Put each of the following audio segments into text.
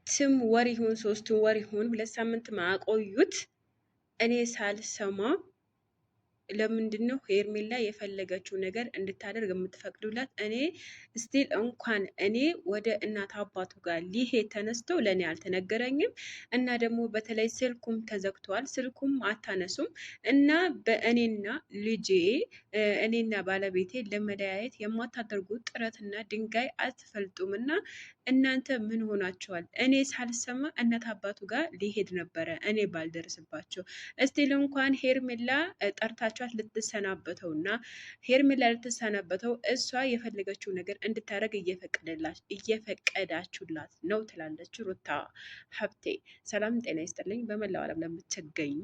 2 ወር ይሁን 3 ወር ይሁን 2 ሳምንት ማቆዩት እኔ ሳልሰማ ለምንድን ነው ሄርሜላ የፈለገችው ነገር እንድታደርግ የምትፈቅዱላት? እኔ ስቲል እንኳን እኔ ወደ እናት አባቱ ጋር ሊሄድ ተነስቶ ለእኔ አልተነገረኝም። እና ደግሞ በተለይ ስልኩም ተዘግቷል፣ ስልኩም አታነሱም። እና በእኔና ልጄ እኔና ባለቤቴ ለመለያየት የማታደርጉት ጥረትና ድንጋይ አትፈልጡም። እና እናንተ ምን ሆናችኋል? እኔ ሳልሰማ እናት አባቱ ጋር ሊሄድ ነበረ እኔ ባልደርስባቸው። እስቲል እንኳን ሄርሜላ ጠርታችኋት ልትሰናበተው እና ሄርሜላ ልትሰናበተው እሷ የፈለገችው ነገር እንድታደርግ እየፈቀዳችሁላት ነው ትላለች ሩታ ሀብቴ። ሰላም ጤና ይስጥልኝ። በመላው ዓለም ለምትገኙ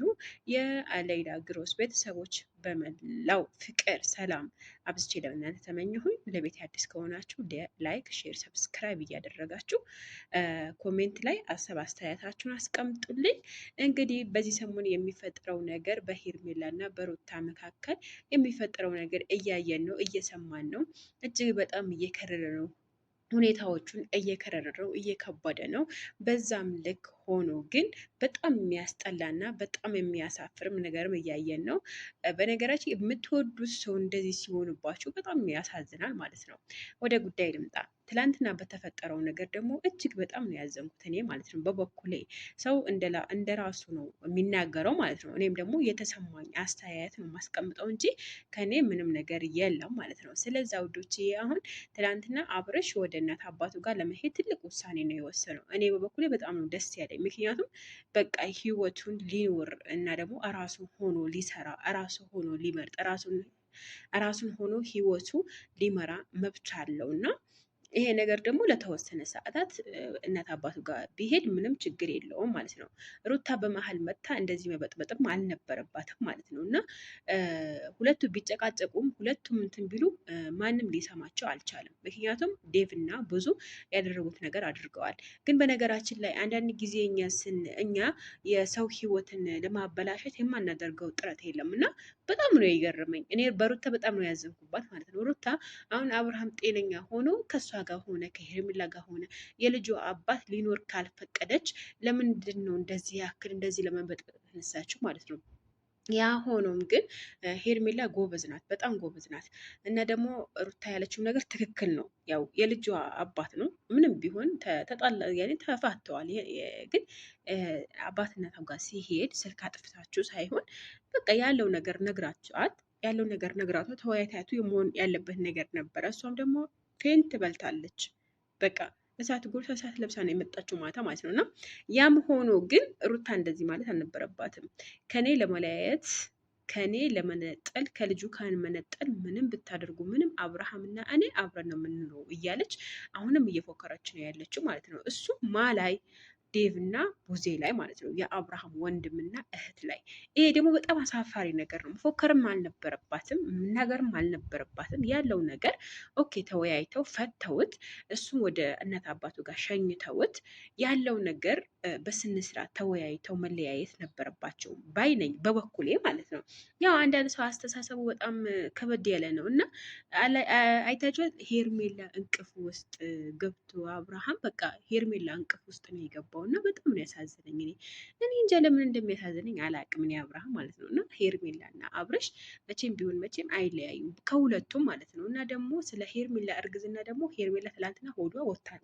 የሌይላ ግሮስ ቤተሰቦች በመላው ፍቅር ሰላም አብዝቼ ለእናንተ ተመኘሁኝ። ለቤት አዲስ ከሆናችሁ ላይክ፣ ሼር፣ ሰብስክራይብ እያደረጋችሁ ኮሜንት ላይ አሰብ አስተያየታችሁን አስቀምጡልኝ። እንግዲህ በዚህ ሰሞን የሚፈጥረው ነገር በሄርሜላ እና በሩታ መካከል የሚፈጥረው ነገር እያየን ነው፣ እየሰማን ነው። እጅግ በጣም እየከረረ ነው። ሁኔታዎቹን እየከረረ ነው፣ እየከበደ ነው። በዛም ልክ ሆኖ ግን በጣም የሚያስጠላና በጣም የሚያሳፍርም ነገርም እያየን ነው። በነገራችን የምትወዱት ሰው እንደዚህ ሲሆንባችሁ በጣም ያሳዝናል ማለት ነው። ወደ ጉዳይ ልምጣ። ትላንትና በተፈጠረው ነገር ደግሞ እጅግ በጣም ነው ያዘንኩት እኔ ማለት ነው። በበኩሌ ሰው እንደ ራሱ ነው የሚናገረው ማለት ነው። እኔም ደግሞ የተሰማኝ አስተያየት ነው ማስቀምጠው እንጂ ከኔ ምንም ነገር የለም ማለት ነው። ስለዛ ውዶች አሁን ትላንትና አብርሽ ወደ እናት አባቱ ጋር ለመሄድ ትልቅ ውሳኔ ነው የወሰነው። እኔ በበኩሌ በጣም ነው ደስ ያለኝ። ምክንያቱም በቃ ህይወቱን ሊኖር እና ደግሞ እራሱ ሆኖ ሊሰራ እራሱ ሆኖ ሊመርጥ እራሱን ሆኖ ህይወቱ ሊመራ መብት አለው እና ይሄ ነገር ደግሞ ለተወሰነ ሰዓታት እናት አባቱ ጋር ቢሄድ ምንም ችግር የለውም ማለት ነው። ሩታ በመሀል መታ እንደዚህ መበጥበጥም አልነበረባትም ማለት ነው። እና ሁለቱ ቢጨቃጨቁም ሁለቱም እንትን ቢሉ ማንም ሊሰማቸው አልቻለም። ምክንያቱም ዴቭ እና ብዙ ያደረጉት ነገር አድርገዋል። ግን በነገራችን ላይ አንዳንድ ጊዜ እኛ የሰው ህይወትን ለማበላሸት የማናደርገው ጥረት የለም እና በጣም ነው የገረመኝ። እኔ በሩታ በጣም ነው ያዘንኩባት ማለት ነው። ሩታ አሁን አብርሃም ጤነኛ ሆኖ ከእሷ ጋር ሆነ ከሄርሜላ ጋር ሆነ የልጇ አባት ሊኖር ካልፈቀደች ለምንድን ነው እንደዚህ ያክል እንደዚህ ለመበጥበጥ ተነሳችሁ ማለት ነው? ያ ሆኖም ግን ሄርሜላ ጎበዝ ናት፣ በጣም ጎበዝ ናት። እና ደግሞ ሩታ ያለችው ነገር ትክክል ነው። ያው የልጇ አባት ነው። ምንም ቢሆን ተጣላ ያኔ ተፋተዋል። ግን አባትነቷ ጋር ሲሄድ ስልክ አጥፍታችሁ ሳይሆን በቃ ያለው ነገር ነግራችኋት ያለው ነገር ነግራቷ ተወያይታቱ የመሆን ያለበት ነገር ነበረ። እሷም ደግሞ ፌንት ትበልታለች። በቃ እሳት ጎርሳ እሳት ለብሳ ነው የመጣችው ማታ ማለት ነው። እና ያም ሆኖ ግን ሩታ እንደዚህ ማለት አልነበረባትም። ከኔ ለመለያየት ከኔ ለመነጠል ከልጁ ከመነጠል ምንም ብታደርጉ ምንም አብርሃምና እኔ አብረን ነው የምንኖረው እያለች አሁንም እየፎከረች ነው ያለችው ማለት ነው። እሱ ማላይ ዴቭ እና ቡዜ ላይ ማለት ነው፣ የአብርሃም ወንድምና እህት ላይ። ይሄ ደግሞ በጣም አሳፋሪ ነገር ነው። መፎከርም አልነበረባትም፣ መናገርም አልነበረባትም። ያለው ነገር ኦኬ፣ ተወያይተው ፈተውት፣ እሱም ወደ እናት አባቱ ጋር ሸኝተውት ያለው ነገር በስነስርዓት ተወያይተው መለያየት ነበረባቸው ባይ ነኝ፣ በበኩሌ ማለት ነው። ያው አንዳንድ ሰው አስተሳሰቡ በጣም ከበድ ያለ ነው እና አይታችኋል። ሄርሜላ እንቅፍ ውስጥ ገብቶ አብርሃም በቃ ሄርሜላ እንቅፍ ውስጥ ነው የገባው እና በጣም ነው ያሳዝነኝ። እኔ እንጃ ለምን እንደሚያሳዝነኝ አላቅም። እኔ አብርሃም ማለት ነው እና ሄርሜላ እና አብርሽ መቼም ቢሆን መቼም አይለያዩም ከሁለቱም ማለት ነው። እና ደግሞ ስለ ሄርሜላ እርግዝና ደግሞ ሄርሜላ ትላንትና ሆዷ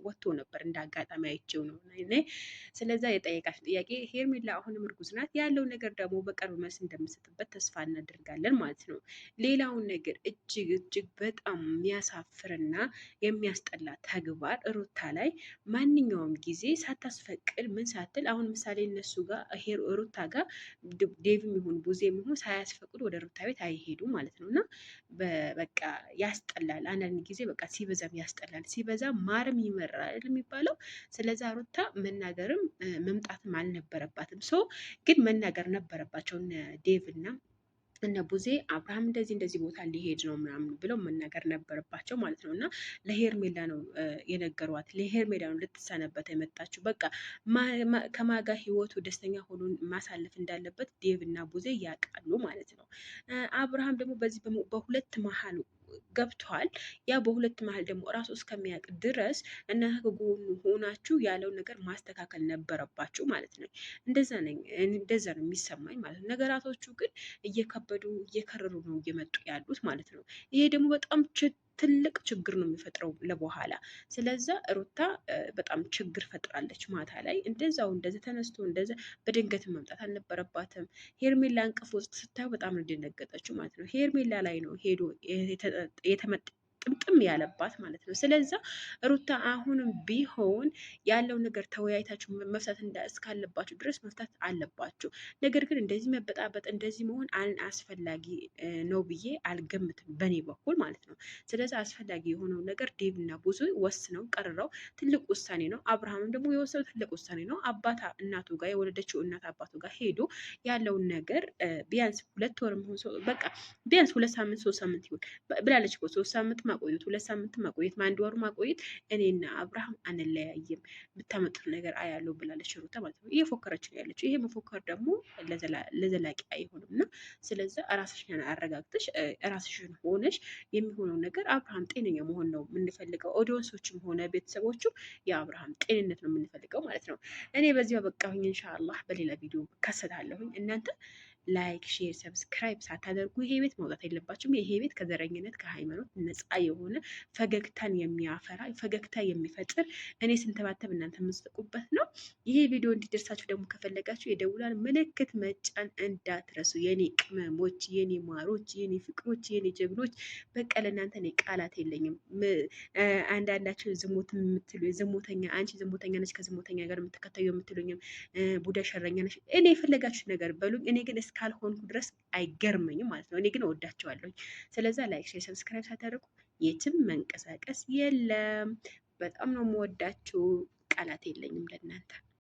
ወጥቶ ነበር፣ እንደ አጋጣሚ አይቼው ነው። ስለዛ የጠየቃች ጥያቄ ሄርሜላ አሁንም እርጉዝ ናት። ያለው ነገር ደግሞ በቅርብ መልስ እንደምሰጥበት ተስፋ እናደርጋለን ማለት ነው። ሌላውን ነገር እጅግ እጅግ በጣም የሚያሳፍርና የሚያስጠላ ተግባር ሩታ ላይ ማንኛውም ጊዜ ሳታስፈቅድ ምን ሳትል አሁን ምሳሌ እነሱ ጋር ሩታ ጋር ዴቭም ይሁን ቡዜም ይሁን ሳያስፈቅዱ ወደ ሩታ ቤት አይሄዱ ማለት ነው። እና በቃ ያስጠላል። አንዳንድ ጊዜ በቃ ሲበዛም ያስጠላል፣ ሲበዛ ማርም ይመራል የሚባለው። ስለዛ ሩታ መናገርም መምጣትም አልነበረባትም። ሶ ግን መናገር ነበረባቸው ዴቭ እና እነ ቡዜ አብርሃም እንደዚህ ቦታ ሊሄድ ነው ምናምን ብለው መናገር ነበረባቸው ማለት ነው። እና ለሄርሜላ ነው የነገሯት። ለሄርሜላ ነው ልትሰነበት የመጣችው። በቃ ከማጋ ህይወቱ ደስተኛ ሆኖ ማሳለፍ እንዳለበት ዴቭ እና ቡዜ ያውቃሉ ማለት ነው። አብርሃም ደግሞ በዚህ በሁለት መሀል ገብቷል። ያ በሁለት መሀል ደግሞ እራሱ እስከሚያውቅ ድረስ እናንተ ከጎኑ ሆናችሁ ያለውን ነገር ማስተካከል ነበረባችሁ ማለት ነው። እንደዛ ነው የሚሰማኝ ማለት ነው። ነገራቶቹ ግን እየከበዱ እየከረሩ ነው እየመጡ ያሉት ማለት ነው። ይሄ ደግሞ በጣም ትልቅ ችግር ነው የሚፈጥረው ለበኋላ። ስለዛ ሩታ በጣም ችግር ፈጥራለች ማታ ላይ እንደዚህ ተነስቶ እንደዚ በድንገት መምጣት አልነበረባትም። ሄርሜላ እንቅፍ ውስጥ ስታየው በጣም ነው የደነገጠችው ማለት ነው። ሄርሜላ ላይ ነው ሄዶ የተመጠ ጥምጥም ያለባት ማለት ነው። ስለዛ ሩታ አሁንም ቢሆን ያለው ነገር ተወያይታችሁ መፍታት እስካለባችሁ ድረስ መፍታት አለባችሁ። ነገር ግን እንደዚህ መበጣበጥ እንደዚህ መሆን አስፈላጊ ነው ብዬ አልገምትም በእኔ በኩል ማለት ነው። ስለዚህ አስፈላጊ የሆነው ነገር ዴቭና ብዙ ወስነው ቀርረው ትልቅ ውሳኔ ነው። አብርሃምም ደግሞ የወሰነው ትልቅ ውሳኔ ነው። አባት እናቱ ጋር የወለደችው እናት አባቱ ጋር ሄዶ ያለውን ነገር ቢያንስ 2 ወር በቃ ቢያንስ 2 ሳምንት 3 ሳምንት ይሆን ብላለች እኮ 3 ሳምንት ማቆየት 2 ሳምንት ማቆየት 1 ወር ማቆየት እኔና አብርሃም አንለያይም የምታመጡት ነገር አያለው ብላለች ሩታ ማለት ነው። እየፎከረች ነው ያለችው። ይሄ መፎከር ደግሞ ለዘላቂ አይሆንም እና ስለዚ ራስሽን አረጋግተሽ ራስሽን ሆነሽ የሚሆነው ነገር አብርሃም ጤነኛ መሆን ነው የምንፈልገው። ኦዲየንሶችም ሆነ ቤተሰቦቹ የአብርሃም ጤንነት ነው የምንፈልገው ማለት ነው። እኔ በዚህ በቃሁኝ። ኢንሻአላህ በሌላ ቪዲዮ ከሰታለሁኝ። እናንተ ላይክ፣ ሼር፣ ሰብስክራይብ ሳታደርጉ ይሄ ቤት መውጣት የለባችሁም። ይሄ ቤት ከዘረኝነት ከሃይማኖት ነፃ የሆነ ፈገግታን የሚያፈራ ፈገግታ የሚፈጥር እኔ ስንተባተብ እናንተ የምትስቁበት ነው። ይሄ ቪዲዮ እንዲደርሳችሁ ደግሞ ከፈለጋችሁ የደውላል ምልክት መጫን እንዳትረሱ። የኔ ቅመሞች፣ የኔ ማሮች፣ የኔ ፍቅሮች፣ የኔ ጀግኖች በቃ ለእናንተ እኔ ቃላት የለኝም። አንዳንዳቸው ዝሙት የምትሉ ዝሙተኛ፣ አንቺ ዝሙተኛ ነች ከዝሙተኛ ጋር የምትከተዩ የምትሉኝም ቡዳ ሸረኛ ነች። እኔ የፈለጋችሁ ነገር በሉኝ። እኔ ግን እስካልሆንኩ ድረስ አይገርመኝም ማለት ነው። እኔ ግን እወዳቸዋለሁ። ስለዛ ላይክ፣ ሼር፣ ሰብስክራይብ ሳታደርጉ የትም መንቀሳቀስ የለም። በጣም ነው የምወዳችሁ። ቃላት የለኝም ለእናንተ።